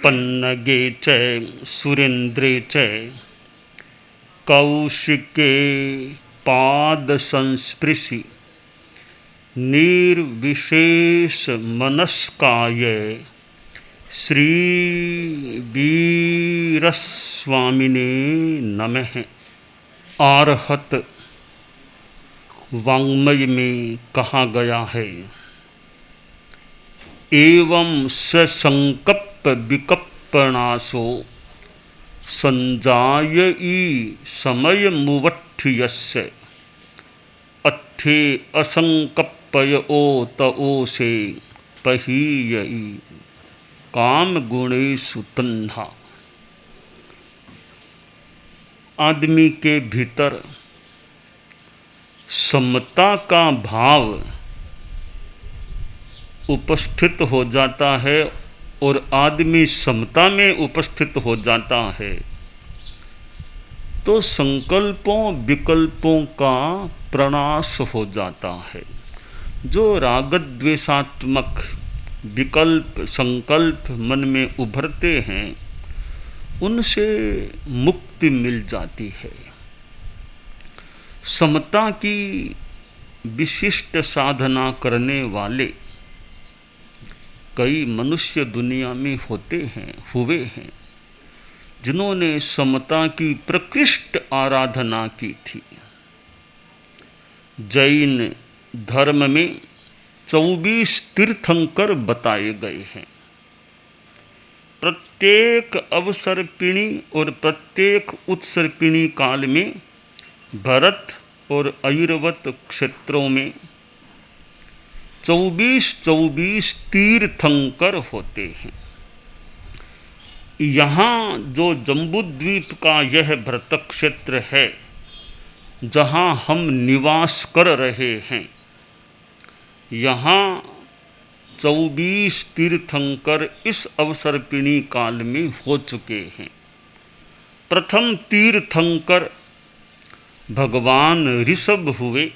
पन्नगे च सुरेन्द्रे च कौशिके पाद संस्पृशि निर्विशेष मनस्काय श्री वीरस्वामिने नमः। आर्हत वाङ्मय में कहा गया है, एवं ससंकप्प विकप्पनाशो संजायई समय मुवट्ठियस्य अट्ठे असंकप्पय ओत ओसे पहीयई काम गुणेषु तन्हा। आदमी के भीतर समता का भाव उपस्थित हो जाता है और आदमी समता में उपस्थित हो जाता है तो संकल्पों विकल्पों का प्रनाश हो जाता है। जो रागद्वेषात्मक विकल्प संकल्प मन में उभरते हैं उनसे मुक्ति मिल जाती है। समता की विशिष्ट साधना करने वाले कई मनुष्य दुनिया में हुए हैं जिन्होंने समता की प्रकृष्ट आराधना की थी। जैन धर्म में 24 तीर्थंकर बताए गए हैं। प्रत्येक अवसर्पिणी और प्रत्येक उत्सर्पिणी काल में भरत और ऐरावत क्षेत्रों में 24 तीर्थंकर होते हैं। यहाँ जो जम्बूद्वीप का यह भरत क्षेत्र है जहाँ हम निवास कर रहे हैं, यहाँ 24 तीर्थंकर इस अवसर्पिणी काल में हो चुके हैं। प्रथम तीर्थंकर भगवान ऋषभ हुए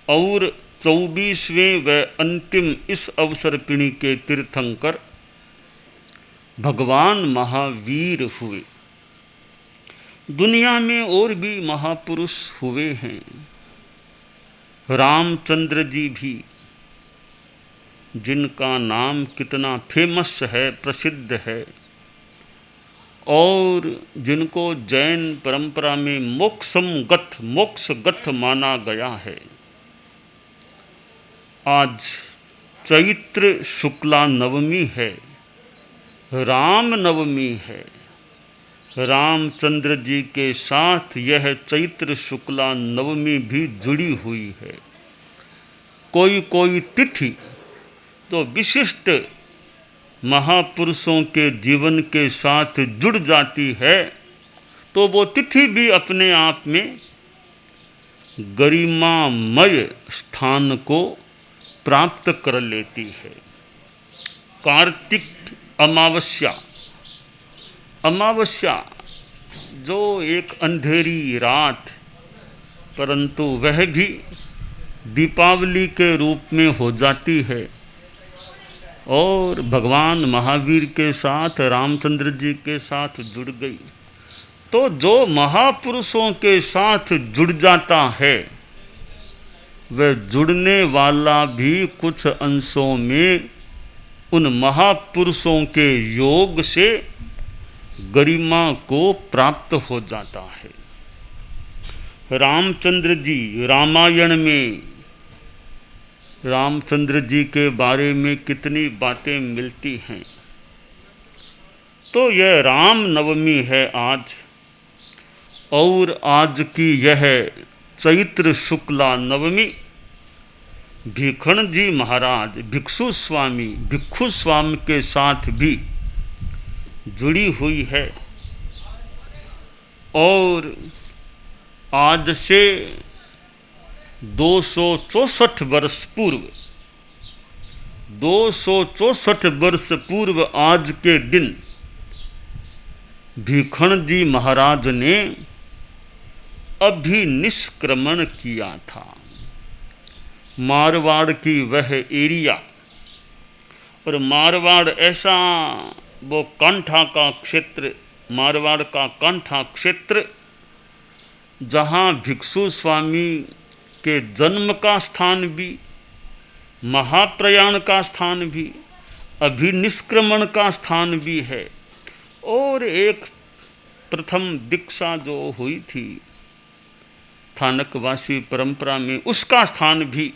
और 24वें व अंतिम इस अवसर्पिणी के तीर्थंकर भगवान महावीर हुए। दुनिया में और भी महापुरुष हुए हैं। रामचंद्र जी भी, जिनका नाम कितना फेमस है, प्रसिद्ध है और जिनको जैन परंपरा में मोक्षगत माना गया है। आज चैत्र शुक्ला नवमी है, राम नवमी है। रामचंद्र जी के साथ यह चैत्र शुक्ला नवमी भी जुड़ी हुई है। कोई तिथि तो विशिष्ट महापुरुषों के जीवन के साथ जुड़ जाती है तो वो तिथि भी अपने आप में गरिमामय स्थान को प्राप्त कर लेती है। कार्तिक अमावस्या जो एक अंधेरी रात, परंतु वह भी दीपावली के रूप में हो जाती है और भगवान महावीर के साथ रामचंद्र जी के साथ जुड़ गई। तो जो महापुरुषों के साथ जुड़ जाता है वह जुड़ने वाला भी कुछ अंशों में उन महापुरुषों के योग से गरिमा को प्राप्त हो जाता है। रामचंद्र जी, रामायण में रामचंद्र जी के बारे में कितनी बातें मिलती हैं। तो यह राम नवमी है आज, और आज की यह चैत्र शुक्ला नवमी भीखण जी महाराज भिक्षु स्वामी के साथ भी जुड़ी हुई है। और आज से 264 वर्ष पूर्व आज के दिन भीखण जी महाराज ने अभिनिष्क्रमण किया था। मारवाड़ की वह एरिया, और मारवाड़ ऐसा वो कांठा का क्षेत्र, मारवाड़ का कांठा क्षेत्र, जहाँ भिक्षु स्वामी के जन्म का स्थान भी, महाप्रयाण का स्थान भी, अभिनिष्क्रमण का स्थान भी है, और एक प्रथम दीक्षा जो हुई थी स्थानकवासी परंपरा में, उसका स्थान भी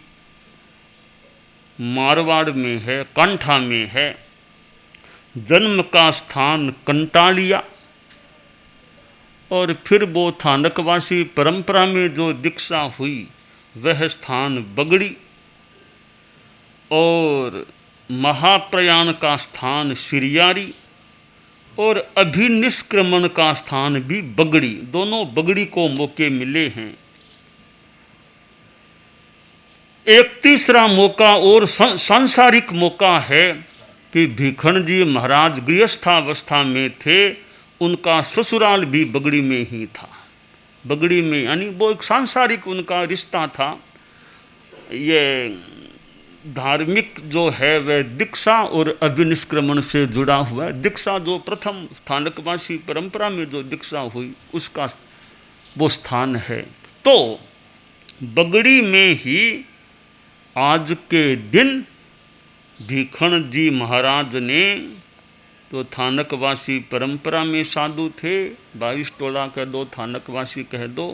मारवाड़ में है, कांठा में है। जन्म का स्थान कंटालिया, और फिर वो स्थानकवासी परंपरा में जो दीक्षा हुई वह स्थान बगड़ी, और महाप्रयाण का स्थान सिरियारी, और अभिनिष्क्रमण का स्थान भी बगड़ी। दोनों बगड़ी को मौके मिले हैं। एक तीसरा मौका और सांसारिक मौका है कि भीखण जी महाराज गृहस्थावस्था में थे, उनका ससुराल भी बगड़ी में ही था। बगड़ी में यानी वो एक सांसारिक उनका रिश्ता था। ये धार्मिक जो है वह दीक्षा और अभिनिष्क्रमण से जुड़ा हुआ है। दीक्षा जो प्रथम स्थानकवासी परंपरा में जो दीक्षा हुई उसका वो स्थान है। तो बगड़ी में ही आज के दिन भीखण जी महाराज ने, तो थानकवासी परंपरा में साधु थे, 22 टोला कह दो, थानकवासी कह दो,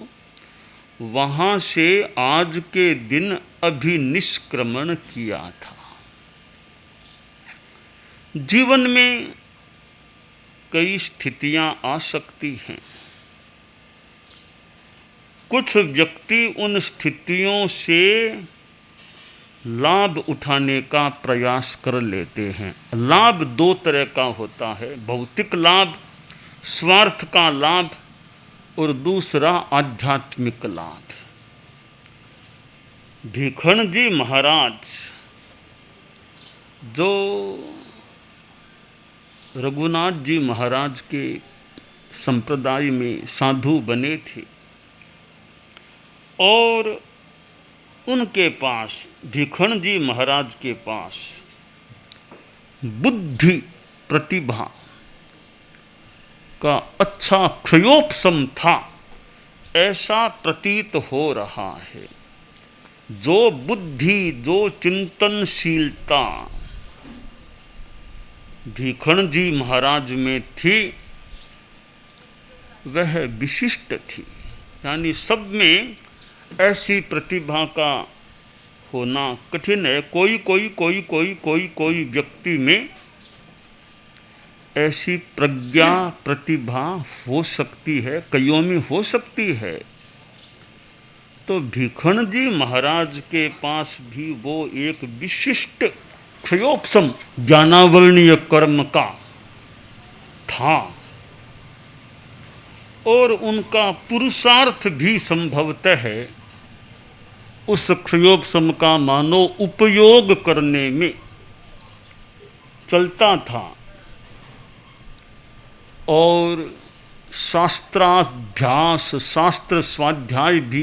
वहाँ से आज के दिन अभिनिष्क्रमण किया था। जीवन में कई स्थितियां आ सकती हैं। कुछ व्यक्ति उन स्थितियों से लाभ उठाने का प्रयास कर लेते हैं। लाभ दो तरह का होता है, भौतिक लाभ, स्वार्थ का लाभ, और दूसरा आध्यात्मिक लाभ। भीखण जी महाराज जो रघुनाथ जी महाराज के संप्रदाय में साधु बने थे, और उनके पास, भीखण जी महाराज के पास बुद्धि प्रतिभा का अच्छा क्षयोपशम था, ऐसा प्रतीत हो रहा है। जो बुद्धि, जो चिंतनशीलता भीखण जी महाराज में थी वह विशिष्ट थी। यानी सब में ऐसी प्रतिभा का होना कठिन है। कोई व्यक्ति में ऐसी प्रज्ञा प्रतिभा हो सकती है, कईयों में हो सकती है। तो भीखण जी महाराज के पास भी वो एक विशिष्ट क्षयोपशम ज्ञानावरणीय कर्म का था, और उनका पुरुषार्थ भी संभवतः है उस क्षयोपशम का मानो उपयोग करने में चलता था। और शास्त्राभ्यास, शास्त्र स्वाध्याय भी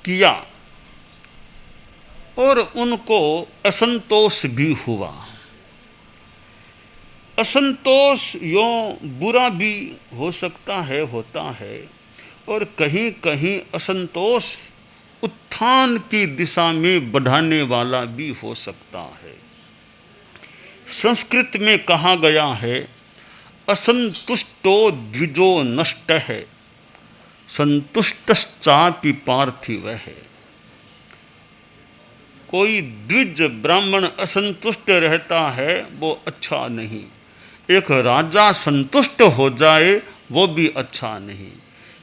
किया, और उनको असंतोष भी हुआ। असंतोष यो बुरा भी हो सकता है, होता है, और कहीं कहीं असंतोष उत्थान की दिशा में बढ़ाने वाला भी हो सकता है। संस्कृत में कहा गया है, असंतुष्टो द्विजो नष्ट है, संतुष्टश्चापि पार्थिव है। कोई द्विज ब्राह्मण असंतुष्ट रहता है वो अच्छा नहीं, एक राजा संतुष्ट हो जाए वो भी अच्छा नहीं।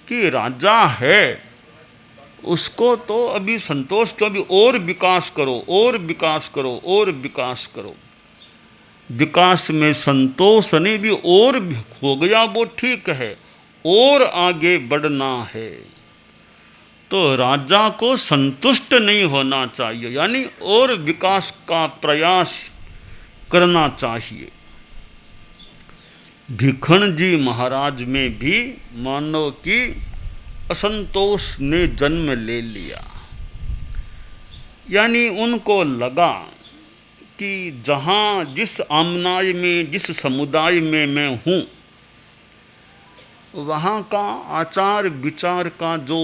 कि राजा है उसको तो अभी संतोष, तो अभी और विकास करो, और विकास करो, और विकास करो। विकास में संतोष नहीं, भी और हो गया वो ठीक है, और आगे बढ़ना है। तो राजा को संतुष्ट नहीं होना चाहिए, यानी और विकास का प्रयास करना चाहिए। भीखण जी महाराज में भी मानो कि असंतोष ने जन्म ले लिया। यानी उनको लगा कि जहाँ जिस आमनाय में, जिस समुदाय में मैं हूँ, वहाँ का आचार विचार का जो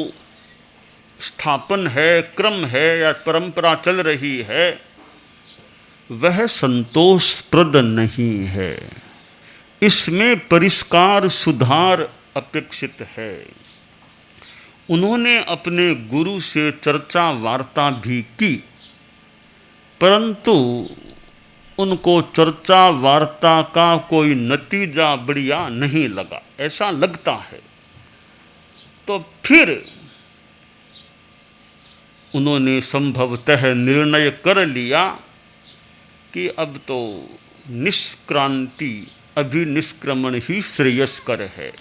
स्थापन है, क्रम है या परंपरा चल रही है, वह संतोषप्रद नहीं है। इसमें परिष्कार, सुधार अपेक्षित है। उन्होंने अपने गुरु से चर्चा वार्ता भी की, परंतु उनको चर्चा वार्ता का कोई नतीजा बढ़िया नहीं लगा, ऐसा लगता है। तो फिर उन्होंने संभवतः निर्णय कर लिया कि अब तो निष्क्रांति, अभिनिष्क्रमण ही श्रेयस्कर है।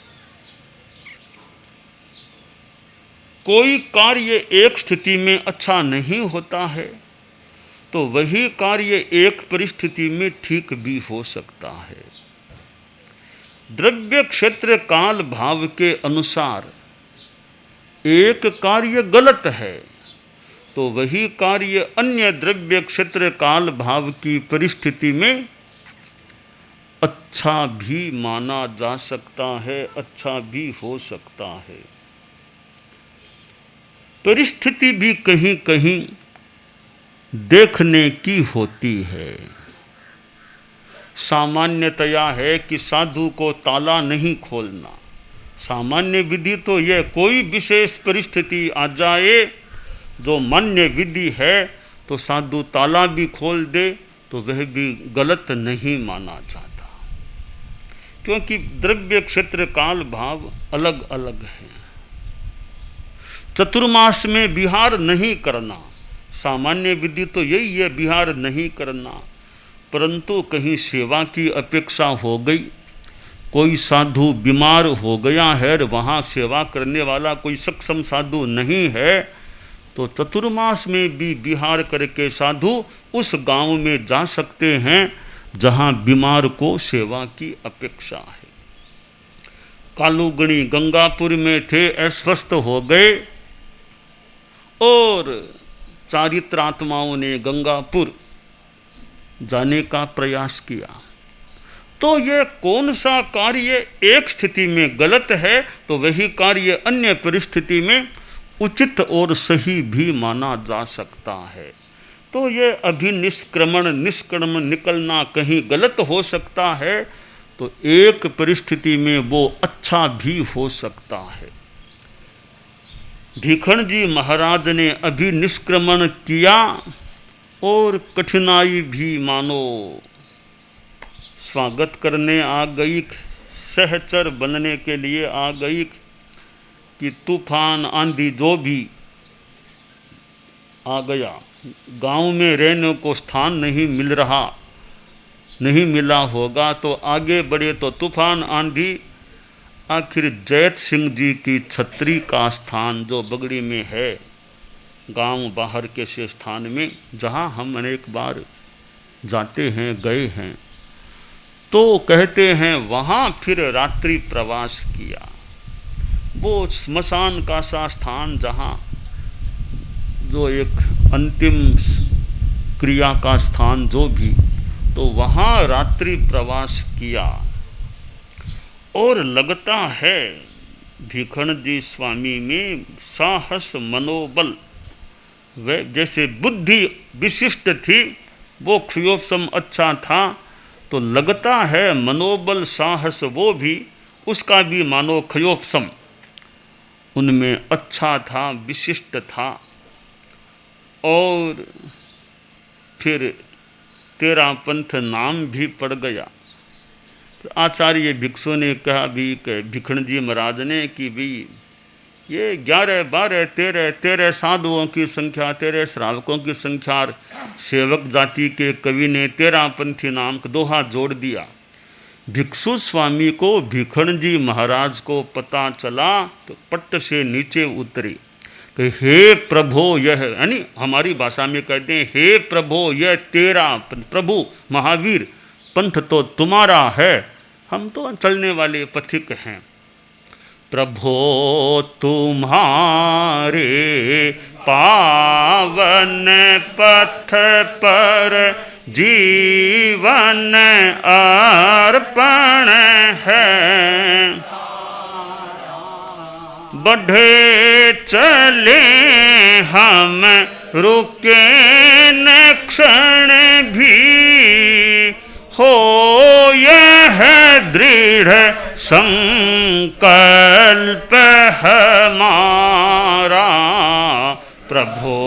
कोई कार्य एक स्थिति में अच्छा नहीं होता है तो वही कार्य एक परिस्थिति में ठीक भी हो सकता है। द्रव्य क्षेत्र काल भाव के अनुसार एक कार्य गलत है तो वही कार्य अन्य द्रव्य क्षेत्र काल भाव की परिस्थिति में अच्छा भी माना जा सकता है, अच्छा भी हो सकता है। परिस्थिति भी कहीं कहीं देखने की होती है। सामान्यतया है कि साधु को ताला नहीं खोलना। सामान्य विधि तो यह, कोई विशेष परिस्थिति आ जाए जो मान्य विधि है तो साधु ताला भी खोल दे तो वह भी गलत नहीं माना जाता, क्योंकि द्रव्य क्षेत्र काल भाव अलग अलग हैं। चतुर्मास में विहार नहीं करना, सामान्य विधि तो यही है, विहार नहीं करना। परंतु कहीं सेवा की अपेक्षा हो गई, कोई साधु बीमार हो गया है, वहाँ सेवा करने वाला कोई सक्षम साधु नहीं है, तो चतुर्मास में भी विहार करके साधु उस गांव में जा सकते हैं जहाँ बीमार को सेवा की अपेक्षा है। कालूगणी गंगापुर में थे, अस्वस्थ हो गए और चारित्रात्माओं ने गंगापुर जाने का प्रयास किया। तो यह कौन सा कार्य एक स्थिति में गलत है तो वही कार्य अन्य परिस्थिति में उचित और सही भी माना जा सकता है। तो यह अभिनिष्क्रमण, निष्क्रमण निकलना कहीं गलत हो सकता है तो एक परिस्थिति में वो अच्छा भी हो सकता है। भीखण जी महाराज ने अभिनिष्क्रमण किया और कठिनाई भी मानो स्वागत करने आ गई, सहचर बनने के लिए आ गई कि तूफान आंधी जो भी आ गया, गांव में रहने को स्थान नहीं मिला होगा तो आगे बढ़े तो तूफान आंधी। आखिर जैत सिंह जी की छत्री का स्थान जो बगड़ी में है, गांव बाहर के से स्थान में जहां हम अनेक बार जाते हैं, गए हैं, तो कहते हैं वहां फिर रात्रि प्रवास किया। वो स्मशान का सा स्थान जहाँ जो एक अंतिम क्रिया का स्थान जो भी, तो वहाँ रात्रि प्रवास किया। और लगता है भीखण जी स्वामी में साहस, मनोबल, वे जैसे बुद्धि विशिष्ट थी, वो क्षयोपम अच्छा था, तो लगता है मनोबल, साहस वो भी, उसका भी मानो क्षयोपम उनमें अच्छा था, विशिष्ट था। और फिर तेरा पंथ नाम भी पड़ गया। तो आचार्य भिक्षु ने कहा भी कि भीखण जी महाराज ने कि भी ये 11, 12, 13 साधुओं की संख्या, 13 श्रावकों की संख्या, सेवक जाति के कवि ने 13 पंथी नाम का दोहा जोड़ दिया। भिक्षु स्वामी को भीखण जी महाराज को पता चला तो पट्ट से नीचे उतरे कि हे प्रभो, यह यानी हमारी भाषा में कहते हैं हे प्रभो, यह तेरा प्रभु महावीर पंथ तो तुम्हारा है, हम तो चलने वाले पथिक हैं। प्रभो तुम्हारे पावन पथ पर जीवन अर्पण है। बढ़े चले हम रुके न क्षण भी, हो यह दृढ़ संकल्प हमारा, प्रभो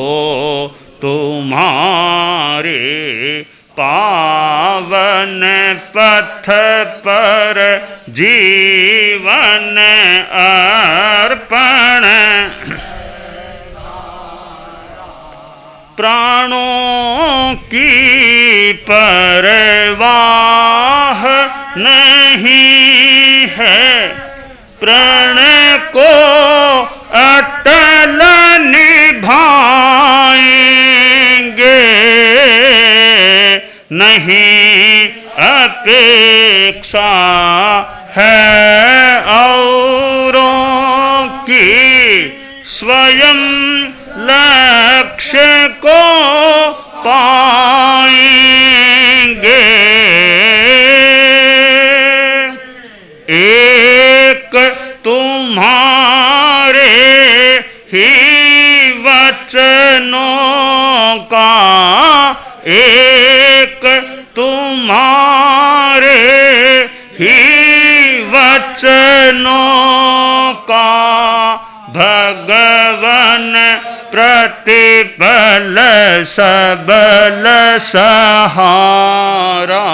तुम्हारे पावन पथ पर जीवन अर्पण। प्राणों की परवाह नहीं है, प्रण को अटल निभाएंगे, नहीं अपेक्षा है औरों की, स्वयं लक्ष्य को पाएंगे। एक तुम्हारे ही वचनों का, एक तुम्हारे ही वचनों का, भगवन प्रतिपल सबल सहारा,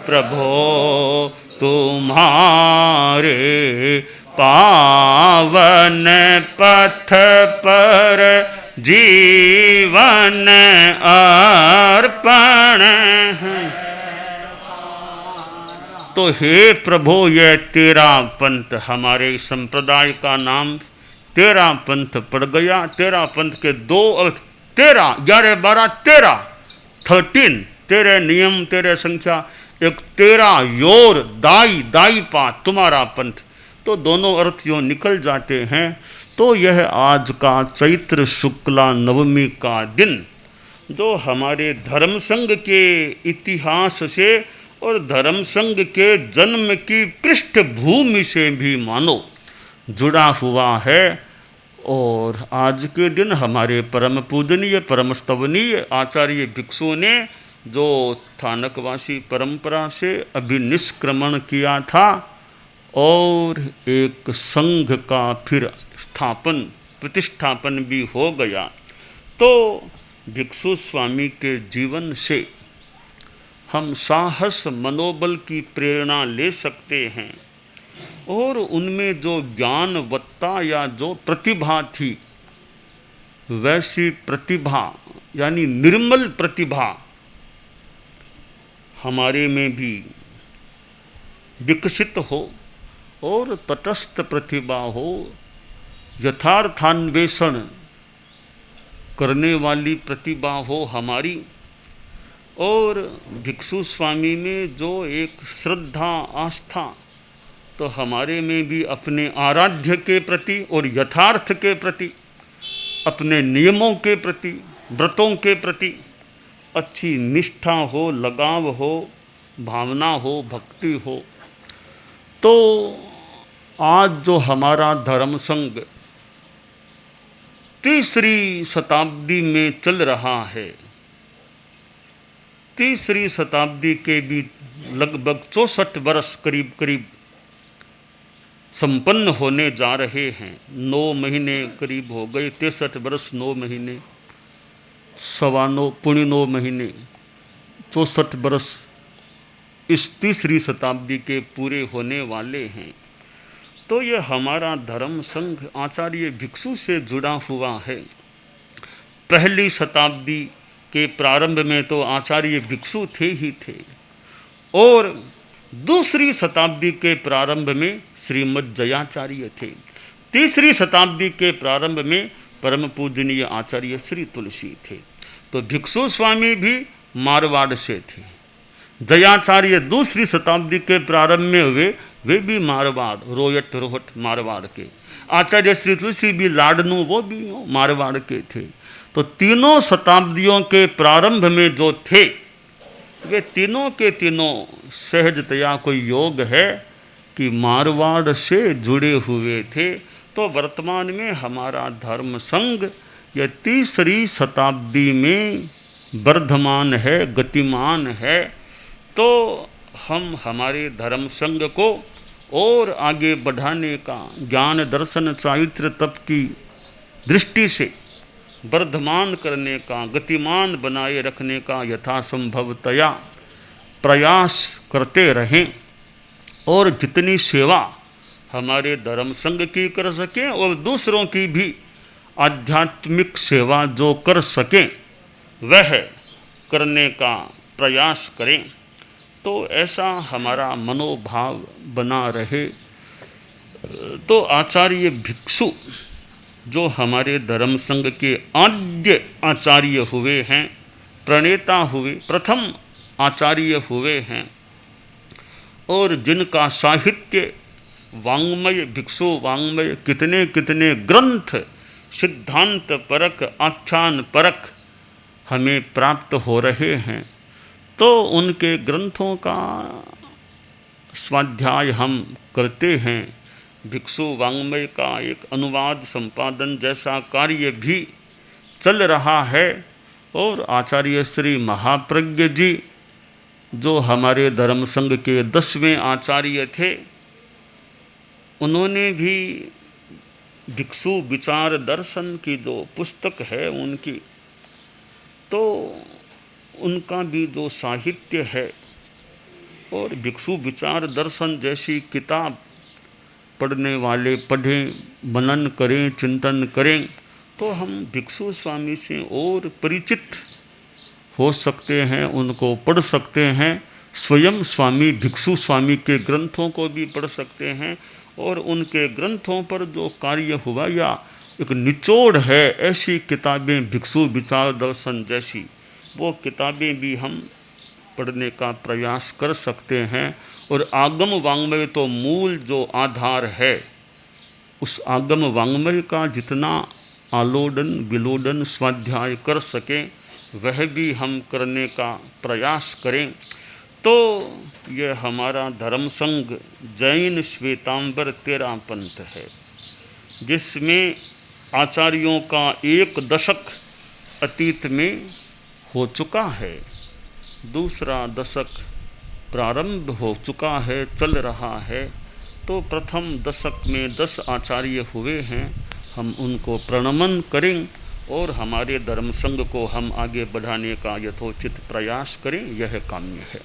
प्रभो तुम्हारे पावन पथ पर जीवन अर्पण है। तो हे प्रभो, यह तेरा पंथ, हमारे संप्रदाय का नाम तेरा पंथ पड़ गया। तेरा पंथ के दो अर्थ, 13, 11, 12, 13, 13 तेरे नियम, तेरे संख्या, एक 13 योर दाई, दाई पा तुम्हारा पंथ। तो दोनों अर्थ जो निकल जाते हैं। तो यह आज का चैत्र शुक्ला नवमी का दिन, जो हमारे धर्म संघ के इतिहास से और धर्म संघ के जन्म की पृष्ठभूमि से भी मानो जुड़ा हुआ है। और आज के दिन हमारे परम पूजनीय परम स्तवनीय आचार्य भिक्षु ने जो स्थानकवासी परंपरा से अभिनिष्क्रमण किया था और एक संघ का फिर स्थापन प्रतिष्ठापन भी हो गया, तो भिक्षु स्वामी के जीवन से हम साहस मनोबल की प्रेरणा ले सकते हैं। और उनमें जो ज्ञानवत्ता या जो प्रतिभा थी, वैसी प्रतिभा यानी निर्मल प्रतिभा हमारे में भी विकसित हो, और तटस्थ प्रतिभा हो, यथार्थान्वेषण करने वाली प्रतिभा हो हमारी। और भिक्षु स्वामी में जो एक श्रद्धा आस्था, तो हमारे में भी अपने आराध्य के प्रति और यथार्थ के प्रति, अपने नियमों के प्रति, व्रतों के प्रति अच्छी निष्ठा हो, लगाव हो, भावना हो, भक्ति हो। तो आज जो हमारा धर्म संघ तीसरी शताब्दी में चल रहा है, तीसरी शताब्दी के भी लगभग 64 वर्ष करीब करीब संपन्न होने जा रहे हैं। 9 महीने करीब हो गए, 63 वर्ष 9 महीने, 9.25 पुणे 9 महीने, 64 वर्ष इस तीसरी शताब्दी के पूरे होने वाले हैं। तो ये हमारा धर्म संघ आचार्य भिक्षु से जुड़ा हुआ है। पहली शताब्दी के प्रारंभ में तो आचार्य भिक्षु थे ही थे, और दूसरी शताब्दी के प्रारंभ में श्रीमद् जयाचार्य थे। तीसरी शताब्दी के प्रारंभ में परम पूजनीय आचार्य श्री तुलसी थे। तो भिक्षु स्वामी भी मारवाड़ से थे। जयाचार्य दूसरी शताब्दी के प्रारंभ में हुए, वे भी मारवाड़, रोहट मारवाड़ के। आचार्य श्री तुलसी भी लाडनू, वो भी मारवाड़ के थे। तो तीनों शताब्दियों के प्रारंभ में जो थे वे तीनों के तीनों सहजतया कोई योग है कि मारवाड़ से जुड़े हुए थे। तो वर्तमान में हमारा धर्म संघ यह 3री शताब्दी में वर्धमान है, गतिमान है। तो हम हमारे धर्म संघ को और आगे बढ़ाने का, ज्ञान दर्शन चारित्र तप की दृष्टि से वर्धमान करने का, गतिमान बनाए रखने का यथासंभवतया प्रयास करते रहें और जितनी सेवा हमारे धर्म संघ की कर सकें और दूसरों की भी आध्यात्मिक सेवा जो कर सकें वह करने का प्रयास करें। तो ऐसा हमारा मनोभाव बना रहे। तो आचार्य भिक्षु जो हमारे धर्म संघ के आद्य आचार्य हुए हैं, प्रणेता हुए, प्रथम आचार्य हुए हैं और जिनका साहित्य वाङ्मय, भिक्षु वाङ्मय, कितने कितने ग्रंथ सिद्धांत परक, आख्यान परक हमें प्राप्त हो रहे हैं। तो उनके ग्रंथों का स्वाध्याय हम करते हैं। भिक्षु वाङ्मय का एक अनुवाद संपादन जैसा कार्य भी चल रहा है और आचार्य श्री महाप्रज्ञ जी जो हमारे धर्म संघ के 10वें आचार्य थे, उन्होंने भी भिक्षु विचार दर्शन की जो पुस्तक है उनकी, तो उनका भी जो साहित्य है और भिक्षु विचार दर्शन जैसी किताब पढ़ने वाले पढ़ें, मनन करें, चिंतन करें, तो हम भिक्षु स्वामी से और परिचित हो सकते हैं, उनको पढ़ सकते हैं। स्वयं स्वामी भिक्षु स्वामी के ग्रंथों को भी पढ़ सकते हैं और उनके ग्रंथों पर जो कार्य हुआ या एक निचोड़ है, ऐसी किताबें भिक्षु विचार दर्शन जैसी वो किताबें भी हम पढ़ने का प्रयास कर सकते हैं। और आगम वाङ्मय तो मूल जो आधार है, उस आगम वाङ्मय का जितना आलोडन विलोडन स्वाध्याय कर सकें वह भी हम करने का प्रयास करें। तो यह हमारा धर्म संघ जैन श्वेतांबर 13 पंथ है, जिसमें आचार्यों का 1 दशक अतीत में हो चुका है, दूसरा दशक प्रारंभ हो चुका है, चल रहा है। तो प्रथम दशक में 10 आचार्य हुए हैं, हम उनको प्रणमन करें और हमारे धर्म संघ को हम आगे बढ़ाने का यथोचित प्रयास करें, यह काम्य है।